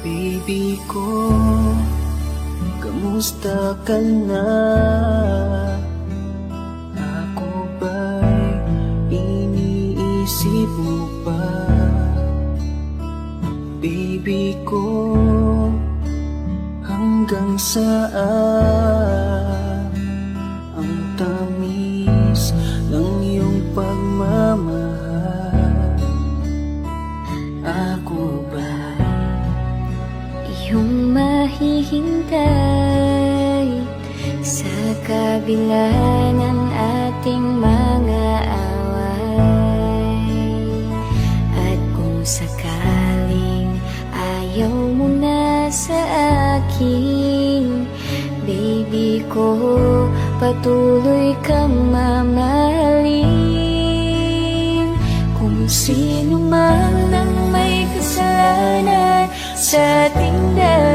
Baby ko, kamusta ka na? Ako ba'y iniisip mo pa? Baby ko, hanggang saan ang tamis ng iyong pagmamahal? Ako ba iyong mahihintay sa kabila ng ating mga away? At kung sakaling ayaw mo na sa akin, baby ko, patuloy kang mamahalin. Kung sino man ang may kasalanan sa ating dalawa,